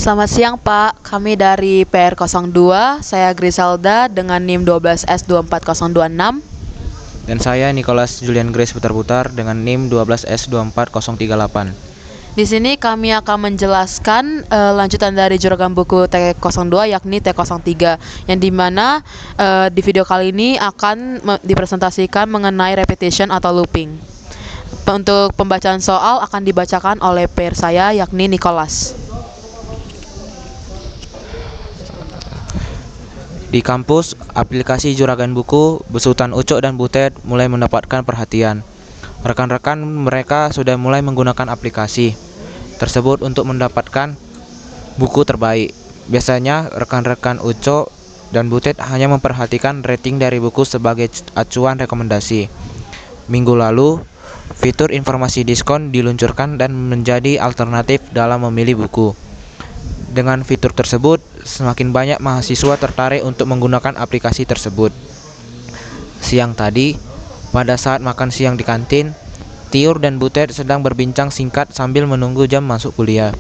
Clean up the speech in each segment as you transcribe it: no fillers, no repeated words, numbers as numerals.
Selamat siang Pak, kami dari PR02, saya Griselda dengan NIM 12S24026. Dan saya Nicholas Julian Grace Putar-Putar dengan NIM 12S24038. Di sini kami akan menjelaskan lanjutan dari juragan buku T02 yakni T03, yang dimana di video kali ini akan dipresentasikan mengenai repetition atau looping. Untuk pembacaan soal akan dibacakan oleh peer saya yakni Nicholas. Di kampus, aplikasi juragan buku, besutan Ucok dan Butet mulai mendapatkan perhatian. Rekan-rekan mereka sudah mulai menggunakan aplikasi tersebut untuk mendapatkan buku terbaik. Biasanya rekan-rekan Ucok dan Butet hanya memperhatikan rating dari buku sebagai acuan rekomendasi. Minggu lalu, fitur informasi diskon diluncurkan dan menjadi alternatif dalam memilih buku. Dengan fitur tersebut, semakin banyak mahasiswa tertarik untuk menggunakan aplikasi tersebut. Siang tadi, pada saat makan siang di kantin, Tiur dan Butet sedang berbincang singkat sambil menunggu jam masuk kuliah.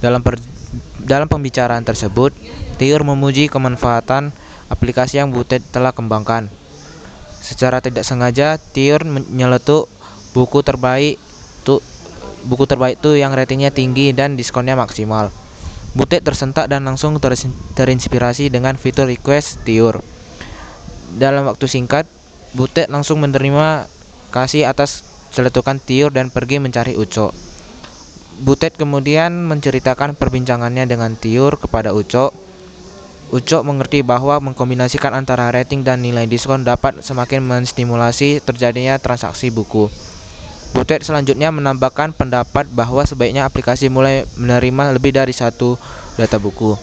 Dalam pembicaraan tersebut, Tiur memuji kemanfaatan aplikasi yang Butet telah kembangkan. Secara tidak sengaja, Tiur menyeletuk buku terbaik itu yang ratingnya tinggi dan diskonnya maksimal. Butet tersentak dan langsung terinspirasi dengan fitur request Tiur. Dalam waktu singkat, Butet langsung menerima kasih atas celetukan Tiur dan pergi mencari Ucok. Butet kemudian menceritakan perbincangannya dengan Tiur kepada Ucok. Ucok mengerti bahwa mengkombinasikan antara rating dan nilai diskon dapat semakin menstimulasi terjadinya transaksi buku. Butet selanjutnya menambahkan pendapat bahwa sebaiknya aplikasi mulai menerima lebih dari satu data buku.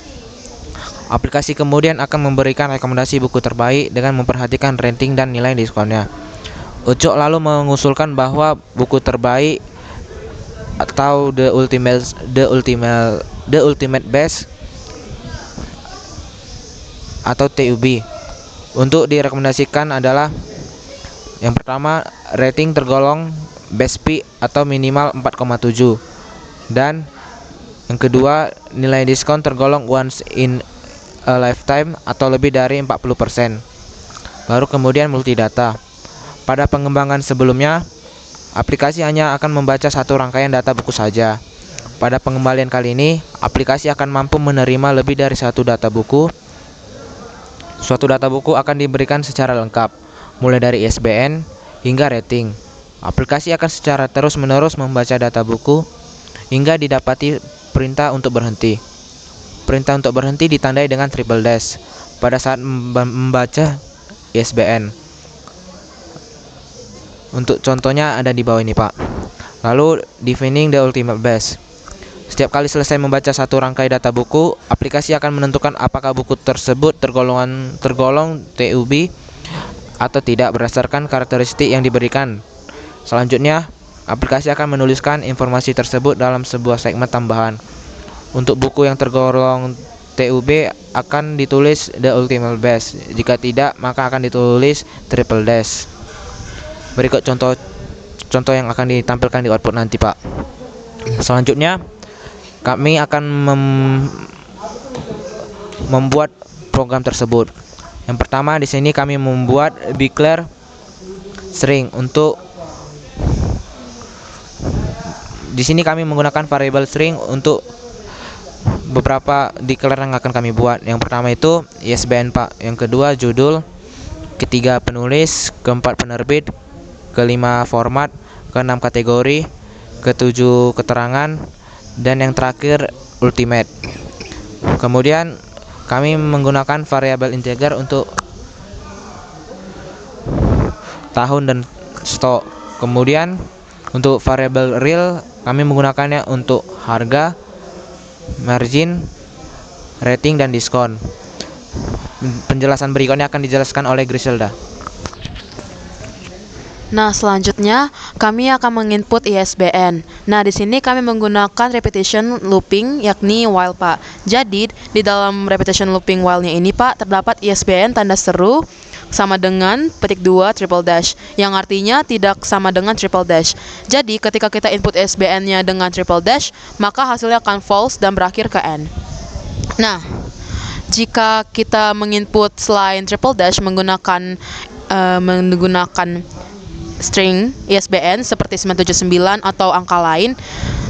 Aplikasi kemudian akan memberikan rekomendasi buku terbaik dengan memperhatikan rating dan nilai diskonnya. Ucok lalu mengusulkan bahwa buku terbaik atau the ultimate best atau TUB untuk direkomendasikan adalah yang pertama, rating tergolong Best P atau minimal 4,7, dan yang kedua, nilai diskon tergolong once in a lifetime atau lebih dari 40%. Baru kemudian multidata. Pada pengembangan sebelumnya, aplikasi hanya akan membaca satu rangkaian data buku saja. Pada pengembalian kali ini, aplikasi akan mampu menerima lebih dari satu data buku. Suatu data buku akan diberikan secara lengkap, mulai dari ISBN hingga rating. Aplikasi akan secara terus-menerus membaca data buku hingga didapati perintah untuk berhenti. Perintah untuk berhenti ditandai dengan triple dash pada saat membaca ISBN. Untuk contohnya ada di bawah ini, Pak. Lalu, defining the ultimate best. Setiap kali selesai membaca satu rangkai data buku, aplikasi akan menentukan apakah buku tersebut tergolong TUB atau tidak berdasarkan karakteristik yang diberikan. Selanjutnya, aplikasi akan menuliskan informasi tersebut dalam sebuah segmen tambahan. Untuk buku yang tergolong TUB akan ditulis the ultimate best. Jika tidak, maka akan ditulis triple dash. Berikut contoh yang akan ditampilkan di output nanti, Pak. Selanjutnya, kami akan membuat program tersebut. Yang pertama, di sini kami membuat declare string untuk di sini kami menggunakan variable string untuk beberapa declare yang akan kami buat. Yang pertama itu ISBN, Pak. Yang kedua judul, ketiga penulis, keempat penerbit, kelima format, keenam kategori, ketujuh keterangan, dan yang terakhir ultimate. Kemudian kami menggunakan variabel integer untuk tahun dan stok. Kemudian untuk variabel real kami menggunakannya untuk harga, margin, rating, dan diskon. Penjelasan berikutnya akan dijelaskan oleh Griselda. Nah, selanjutnya kami akan menginput ISBN. Nah, di sini kami menggunakan repetition looping yakni while, Pak. Jadi, di dalam repetition looping while-nya ini, Pak, terdapat ISBN tanda seru sama dengan *2 triple dash, yang artinya tidak sama dengan triple dash. Jadi, ketika kita input ISBN-nya dengan triple dash, maka hasilnya akan false dan berakhir ke N. Nah, jika kita menginput selain triple dash menggunakan string ISBN seperti 979 atau angka lain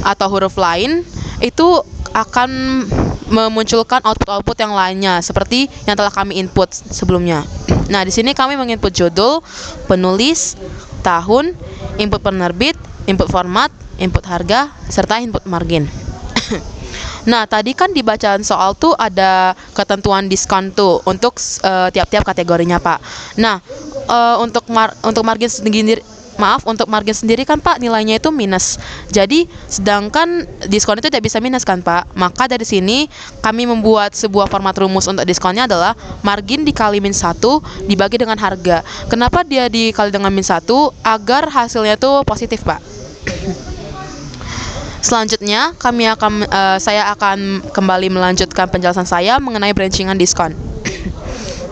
atau huruf lain, itu akan memunculkan output-output yang lainnya seperti yang telah kami input sebelumnya. Nah, di sini kami menginput judul, penulis, tahun, input penerbit, input format, input harga, serta input margin. Nah, tadi kan di bacaan soal tuh ada ketentuan diskon tuh untuk tiap-tiap kategorinya, Pak. Nah, untuk margin sendiri, untuk margin sendiri kan, Pak, nilainya itu minus. Jadi, sedangkan diskon itu tidak bisa minus kan, Pak? Maka dari sini kami membuat sebuah format rumus untuk diskonnya adalah margin dikali min 1 dibagi dengan harga. Kenapa dia dikali dengan min 1? Agar hasilnya tuh positif, Pak. Selanjutnya, saya akan kembali melanjutkan penjelasan saya mengenai brancingan diskon.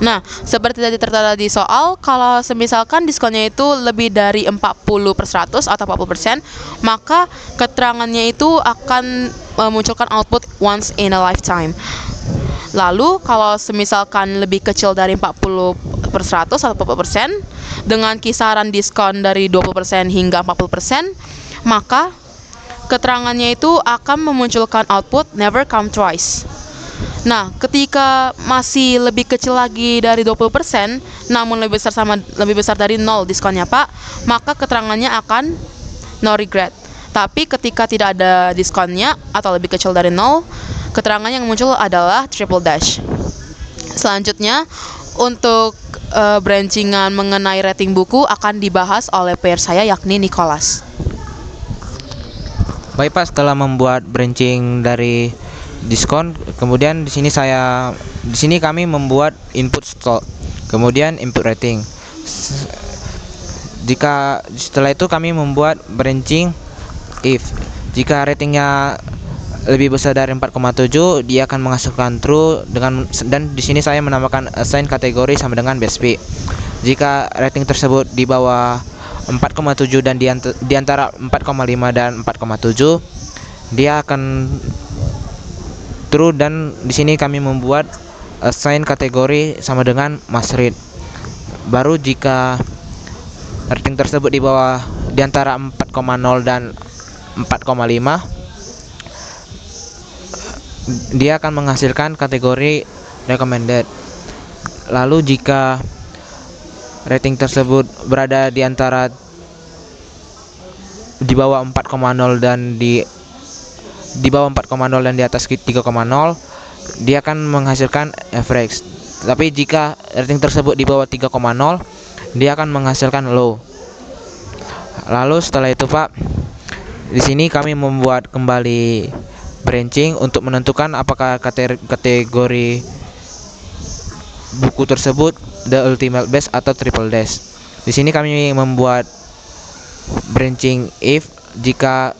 Nah, seperti tadi tertera di soal, kalau semisalkan diskonnya itu lebih dari 40% atau 40%, maka keterangannya itu akan memunculkan output once in a lifetime. Lalu, kalau semisalkan lebih kecil dari 40% atau 40%, dengan kisaran diskon dari 20% hingga 40%, maka keterangannya itu akan memunculkan output never come twice. Nah, ketika masih lebih kecil lagi dari 20%, namun lebih besar dari 0 diskonnya, Pak, maka keterangannya akan no regret. Tapi ketika tidak ada diskonnya atau lebih kecil dari 0, keterangan yang muncul adalah triple dash. Selanjutnya, untuk brancingan mengenai rating buku akan dibahas oleh peer saya yakni Nicholas. Baik, Pak, setelah membuat branching dari diskon, kemudian di sini kami membuat input stock, kemudian input rating. Setelah itu kami membuat branching if. Jika ratingnya lebih besar dari 4,7, dia akan menghasilkan true dan di sini saya menambahkan assign kategori sama dengan BSP. Jika rating tersebut di bawah 4,7 dan di antara 4,5 dan 4,7, dia akan true, dan di sini kami membuat assign kategori sama dengan must read. Baru jika rating tersebut di bawah di antara 4,0 dan 4,5, dia akan menghasilkan kategori recommended. Lalu jika rating tersebut berada di antara di bawah 4,0 dan di bawah 4,0 dan di atas 3,0, dia akan menghasilkan average. Tapi jika rating tersebut di bawah 3,0, dia akan menghasilkan low. Lalu setelah itu, Pak, di sini kami membuat kembali branching untuk menentukan apakah kategori buku tersebut the ultimate best atau triple dash. Di sini kami membuat branching if. Jika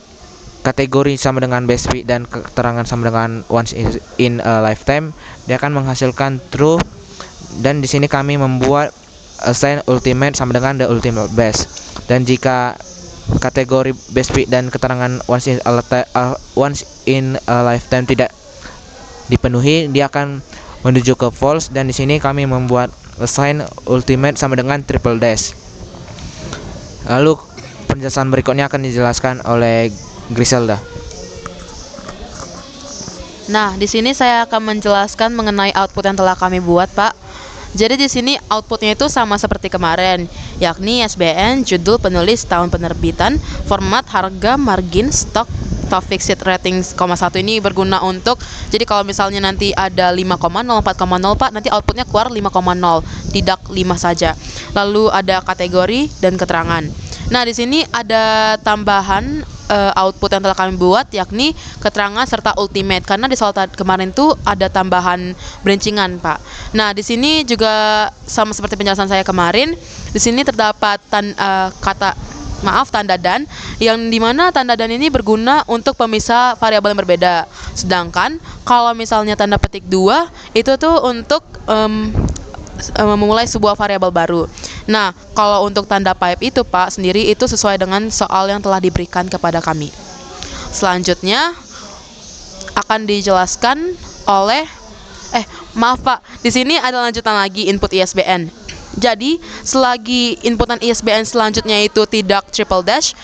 kategori sama dengan best fit dan keterangan sama dengan once in a lifetime, dia akan menghasilkan true. Dan di sini kami membuat assign ultimate sama dengan the ultimate best. Dan jika kategori best fit dan keterangan once in a lifetime tidak dipenuhi, dia akan menuju ke false. Dan di sini kami membuat assign ultimate sama dengan triple dash. Lalu penjelasan berikutnya akan dijelaskan oleh Griselda. Nah, di sini saya akan menjelaskan mengenai output yang telah kami buat, Pak. Jadi di sini outputnya itu sama seperti kemarin, yakni ISBN, judul, penulis, tahun penerbitan, format, harga, margin, stok, top fixed rating, 1 ini berguna untuk, jadi kalau misalnya nanti ada 5,0, 4,0, Pak, nanti outputnya keluar 5,0, tidak 5 saja. Lalu ada kategori dan keterangan. Nah, di sini ada tambahan output yang telah kami buat, yakni keterangan serta ultimate, karena di soal kemarin tuh ada tambahan brancingan, Pak. Nah, di sini juga sama seperti penjelasan saya kemarin, di sini terdapat tanda dan, yang dimana tanda dan ini berguna untuk pemisah variabel yang berbeda. Sedangkan kalau misalnya tanda petik 2 itu tuh untuk memulai sebuah variabel baru. Nah, kalau untuk tanda pipe itu, Pak, sendiri itu sesuai dengan soal yang telah diberikan kepada kami. Selanjutnya akan dijelaskan oleh maaf Pak, di sini ada lanjutan lagi input ISBN. Jadi, selagi inputan ISBN selanjutnya itu tidak triple dash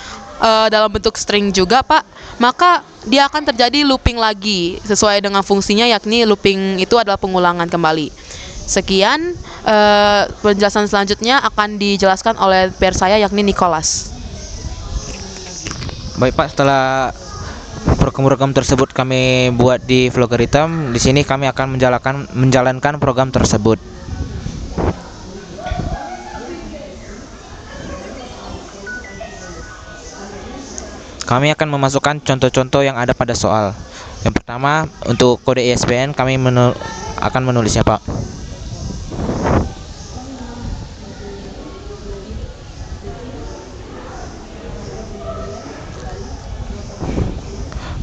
dalam bentuk string juga Pak, maka dia akan terjadi looping lagi sesuai dengan fungsinya, yakni looping itu adalah pengulangan kembali. Sekian, penjelasan selanjutnya akan dijelaskan oleh peer saya yakni Nicholas. Baik Pak, setelah program-program tersebut kami buat di Vlogaritam, di sini kami akan menjalankan program tersebut. Kami akan memasukkan contoh-contoh yang ada pada soal. Yang pertama, untuk kode ISBN kami akan menulisnya Pak.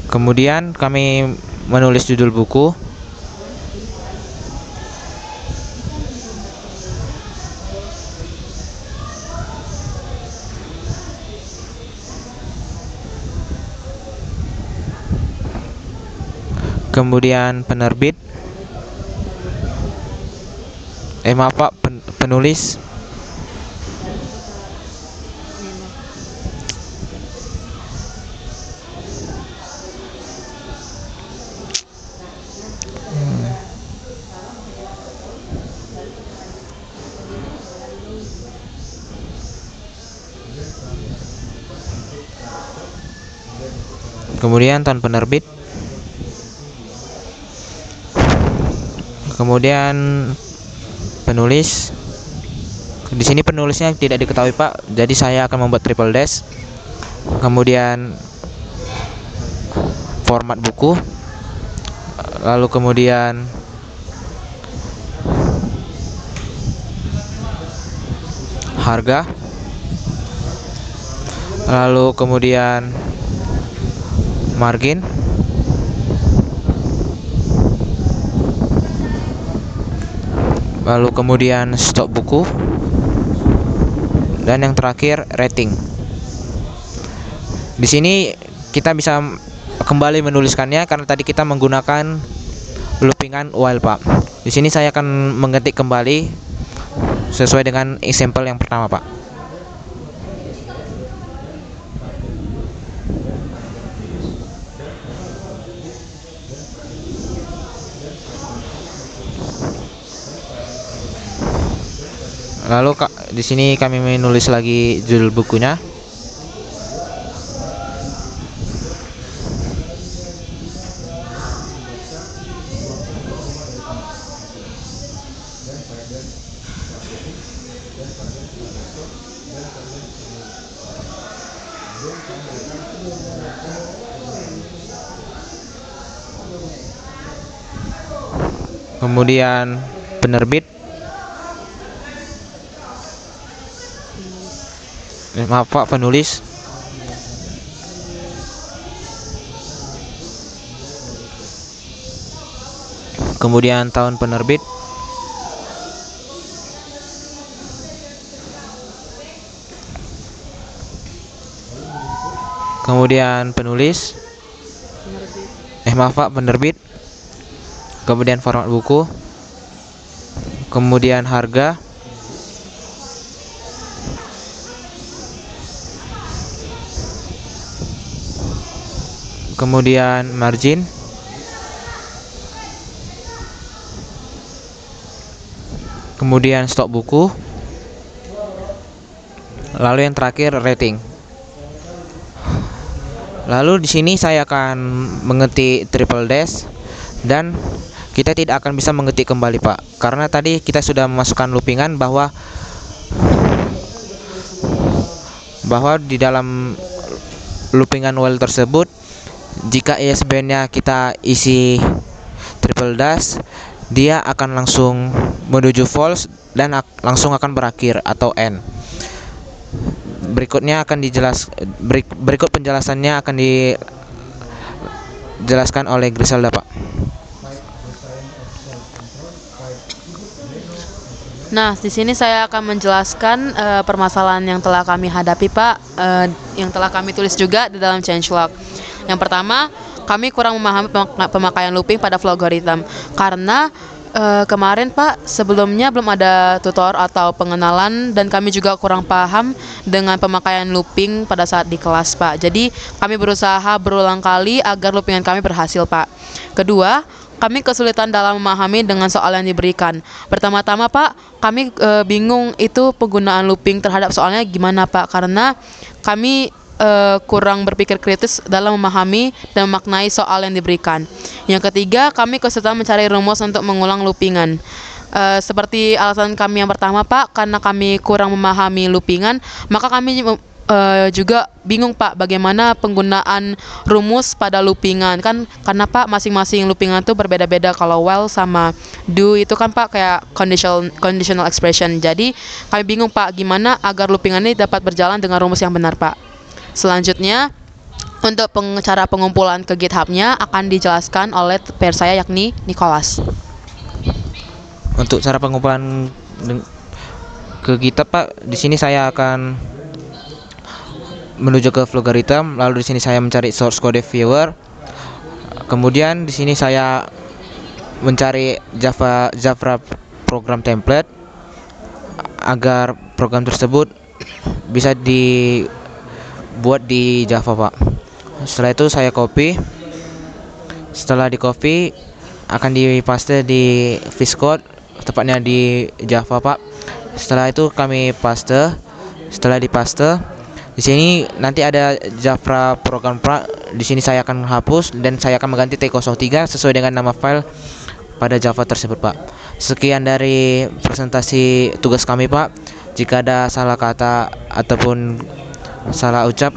Kemudian kami menulis judul buku. Kemudian penerbit. Maaf Pak, penulis. Kemudian tahun penerbit. Kemudian penulis. Di sini penulisnya tidak diketahui Pak, jadi saya akan membuat triple dash. Kemudian format buku. Lalu kemudian harga. Lalu kemudian margin. Lalu kemudian stok buku. Dan yang terakhir rating. Di sini kita bisa kembali menuliskannya karena tadi kita menggunakan loopingan while Pak. Di sini saya akan mengetik kembali sesuai dengan example yang pertama Pak. Lalu di sini kami menulis lagi judul bukunya. Kemudian penerbit. Maaf Pak, penulis. Kemudian tahun penerbit. Kemudian penulis. Maaf Pak, penerbit. Kemudian format buku. Kemudian harga. Kemudian margin. Kemudian stok buku. Lalu yang terakhir rating. Lalu di sini saya akan mengetik triple dash dan kita tidak akan bisa mengetik kembali Pak, karena tadi kita sudah memasukkan loopingan bahwa di dalam loopingan while tersebut, jika ISBN-nya kita isi triple dash, dia akan langsung menuju false dan langsung akan berakhir atau end. Berikut penjelasannya akan dijelaskan oleh Griselda Pak. Nah, di sini saya akan menjelaskan permasalahan yang telah kami hadapi Pak, yang telah kami tulis juga di dalam changelog. Yang pertama, kami kurang memahami pemakaian looping pada flow algorithm karena kemarin Pak, sebelumnya belum ada tutor atau pengenalan dan kami juga kurang paham dengan pemakaian looping pada saat di kelas Pak. Jadi kami berusaha berulang kali agar loopingan kami berhasil Pak. Kedua, kami kesulitan dalam memahami dengan soal yang diberikan. Pertama-tama Pak, kami bingung itu penggunaan looping terhadap soalnya gimana Pak, karena kami kurang berpikir kritis dalam memahami dan memaknai soal yang diberikan. Yang ketiga, kami kesulitan mencari rumus untuk mengulang loopingan. Seperti alasan kami yang pertama Pak, karena kami kurang memahami loopingan, maka kami juga bingung Pak bagaimana penggunaan rumus pada loopingan kan, karena Pak masing-masing loopingan itu berbeda-beda. Kalau while sama do itu kan Pak kayak conditional expression. Jadi kami bingung Pak gimana agar loopingan ini dapat berjalan dengan rumus yang benar Pak. Selanjutnya, untuk cara pengumpulan ke GitHub-nya akan dijelaskan oleh peer saya yakni Nicholas. Untuk cara pengumpulan ke GitHub Pak, di sini saya akan menuju ke Flogarithm, lalu di sini saya mencari source code viewer. Kemudian di sini saya mencari Java program template agar program tersebut bisa dibuat di Java Pak. Setelah itu saya copy. Setelah di copy akan dipaste di Vscode, tepatnya di Java Pak. Setelah itu kami paste. Setelah dipaste, di sini nanti ada Java program Di sini saya akan hapus dan saya akan mengganti T03 sesuai dengan nama file pada Java tersebut Pak. Sekian dari presentasi tugas kami Pak. Jika ada salah kata ataupun salah ucap,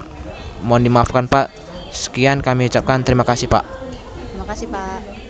mohon dimaafkan Pak. Sekian kami ucapkan, terima kasih Pak. Terima kasih Pak.